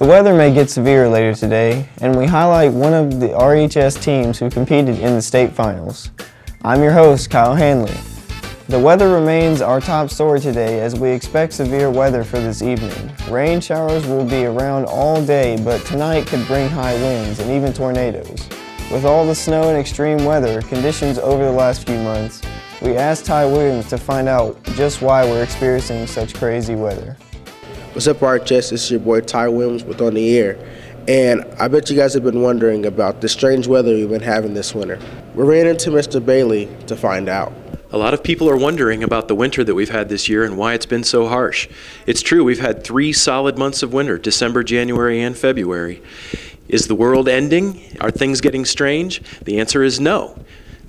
The weather may get severe later today, and we highlight one of the RHS teams who competed in the state finals. I'm your host, Kyle Hanley. The weather remains our top story today as we expect severe weather for this evening. Rain showers will be around all day, but tonight could bring high winds and even tornadoes. With all the snow and extreme weather conditions over the last few months, we asked Ty Williams to find out just why we're experiencing such crazy weather. What's up, RHS? This is your boy Ty Williams with On the Air. And I bet you guys have been wondering about the strange weather we've been having this winter. We ran into Mr. Bailey to find out. A lot of people are wondering about the winter that we've had this year and why it's been so harsh. It's true, we've had 3 solid months of winter, December, January, and February. Is the world ending? Are things getting strange? The answer is no.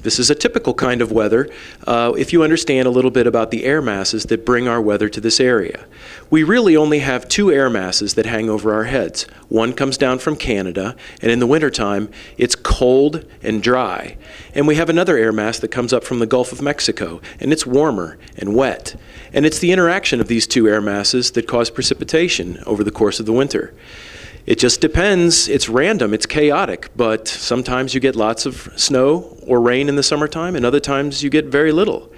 This is a typical kind of weather if you understand a little bit about the air masses that bring our weather to this area. We really only have 2 air masses that hang over our heads. One comes down from Canada, and in the wintertime, it's cold and dry. And we have another air mass that comes up from the Gulf of Mexico, and it's warmer and wet. And it's the interaction of these 2 air masses that cause precipitation over the course of the winter. It just depends. It's random, it's chaotic, but sometimes you get lots of snow or rain in the summertime, and other times you get very little.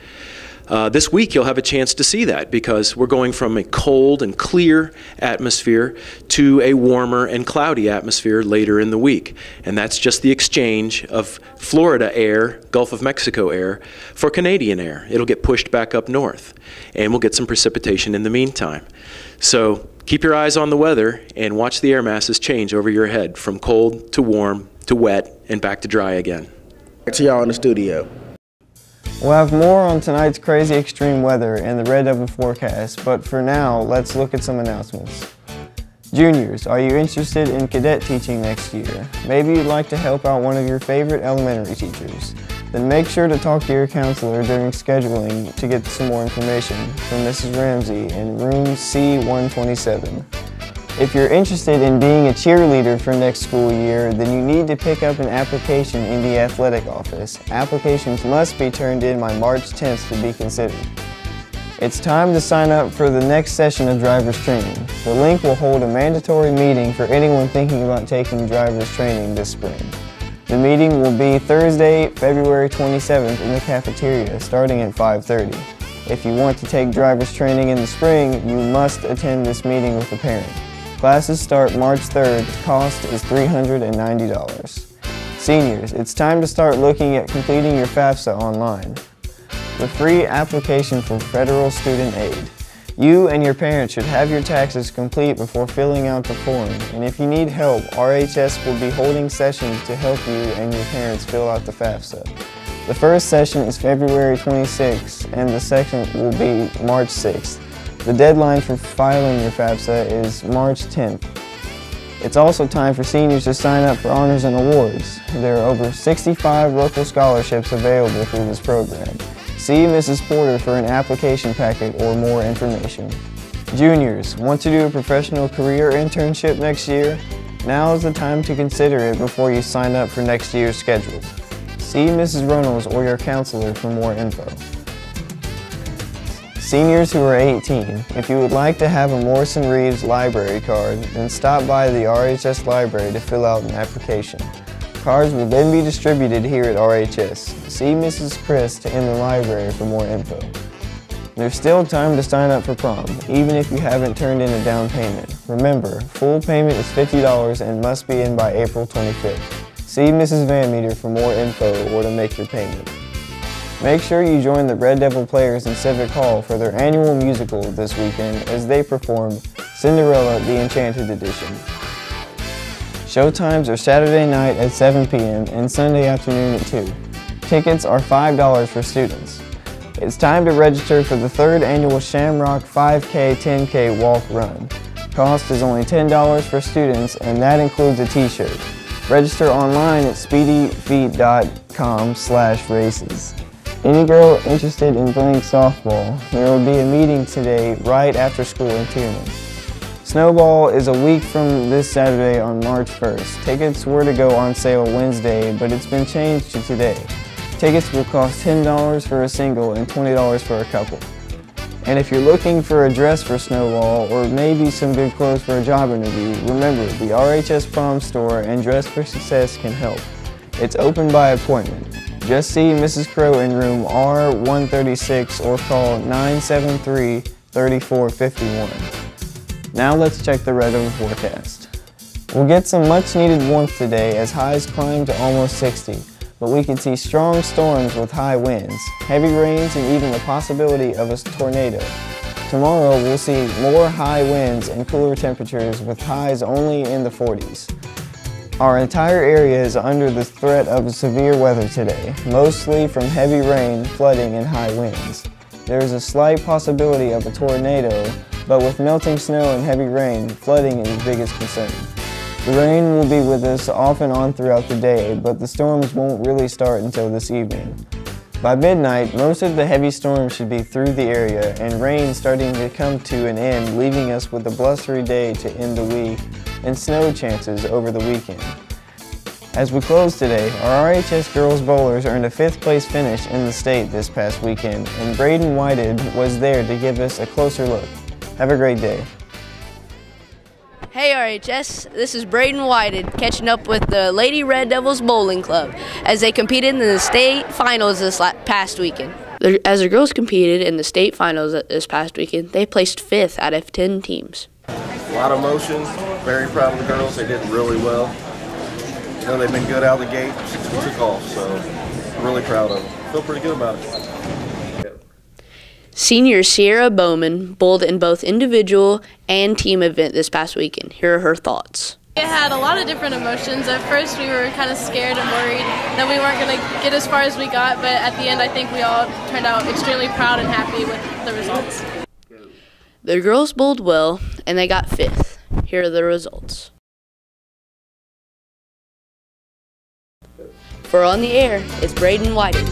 This week you'll have a chance to see that because we're going from a cold and clear atmosphere to a warmer and cloudy atmosphere later in the week. And that's just the exchange of Florida air, Gulf of Mexico air, for Canadian air. It'll get pushed back up north, and we'll get some precipitation in the meantime. So keep your eyes on the weather and watch the air masses change over your head from cold to warm to wet and back to dry again. Back to y'all in the studio. We'll have more on tonight's crazy extreme weather and the Red Devil forecast, but for now, let's look at some announcements. Juniors, are you interested in cadet teaching next year? Maybe you'd like to help out one of your favorite elementary teachers. Then make sure to talk to your counselor during scheduling to get some more information from Mrs. Ramsey in room C127. If you're interested in being a cheerleader for next school year, then you need to pick up an application in the athletic office. Applications must be turned in by March 10th to be considered. It's time to sign up for the next session of driver's training. The link will hold a mandatory meeting for anyone thinking about taking driver's training this spring. The meeting will be Thursday, February 27th in the cafeteria, starting at 5:30. If you want to take driver's training in the spring, you must attend this meeting with a parent. Classes start March 3rd. The cost is $390. Seniors, it's time to start looking at completing your FAFSA online. The free application for federal student aid. You and your parents should have your taxes complete before filling out the form, and if you need help, RHS will be holding sessions to help you and your parents fill out the FAFSA. The first session is February 26th, and the second will be March 6th. The deadline for filing your FAFSA is March 10th. It's also time for seniors to sign up for honors and awards. There are over 65 local scholarships available through this program. See Mrs. Porter for an application packet or more information. Juniors, want to do a professional career internship next year? Now is the time to consider it before you sign up for next year's schedule. See Mrs. Reynolds or your counselor for more info. Seniors who are 18, if you would like to have a Morrison Reeves library card, then stop by the RHS library to fill out an application. Cards will then be distributed here at RHS. See Mrs. Christ in the library for more info. There's still time to sign up for prom, even if you haven't turned in a down payment. Remember, full payment is $50 and must be in by April 25th. See Mrs. Van Meter for more info or to make your payment. Make sure you join the Red Devil Players in Civic Hall for their annual musical this weekend as they perform Cinderella the Enchanted Edition. Showtimes are Saturday night at 7 p.m. and Sunday afternoon at 2. Tickets are $5 for students. It's time to register for the 3rd annual Shamrock 5K 10K walk run. Cost is only $10 for students, and that includes a t-shirt. Register online at speedyfeet.com/races. Any girl interested in playing softball, there will be a meeting today right after school in Tiernan. Snowball is a week from this Saturday on March 1st. Tickets were to go on sale Wednesday, but it's been changed to today. Tickets will cost $10 for a single and $20 for a couple. And if you're looking for a dress for Snowball or maybe some good clothes for a job interview, remember the RHS Prom Store and Dress for Success can help. It's open by appointment. Just see Mrs. Crow in room R136 or call 973-3451. Now let's check the red over forecast. We'll get some much needed warmth today as highs climb to almost 60, but we can see strong storms with high winds, heavy rains, and even the possibility of a tornado. Tomorrow we'll see more high winds and cooler temperatures with highs only in the 40s. Our entire area is under the threat of severe weather today, mostly from heavy rain, flooding, and high winds. There is a slight possibility of a tornado, but with melting snow and heavy rain, flooding is the biggest concern. The rain will be with us off and on throughout the day, but the storms won't really start until this evening. By midnight, most of the heavy storms should be through the area and rain starting to come to an end, leaving us with a blustery day to end the week and snow chances over the weekend. As we close today, our RHS girls bowlers earned a 5th place finish in the state this past weekend, and Braden Whited was there to give us a closer look. Have a great day. Hey RHS, this is Braden Whited catching up with the Lady Red Devils Bowling Club as they competed in the state finals this past weekend. As the girls competed in the state finals this past weekend, they placed 5th out of 10 teams. A lot of emotion, very proud of the girls, they did really well. You know, they've been good out of the gate since we took off, so really proud of them. Feel pretty good about it. Senior Sierra Bowman bowled in both individual and team event this past weekend. Here are her thoughts. It had a lot of different emotions. At first we were kind of scared and worried that we weren't going to get as far as we got, but at the end I think we all turned out extremely proud and happy with the results. The girls bowled well and they got 5th. Here are the results. For On the Air, it's Braden Whited.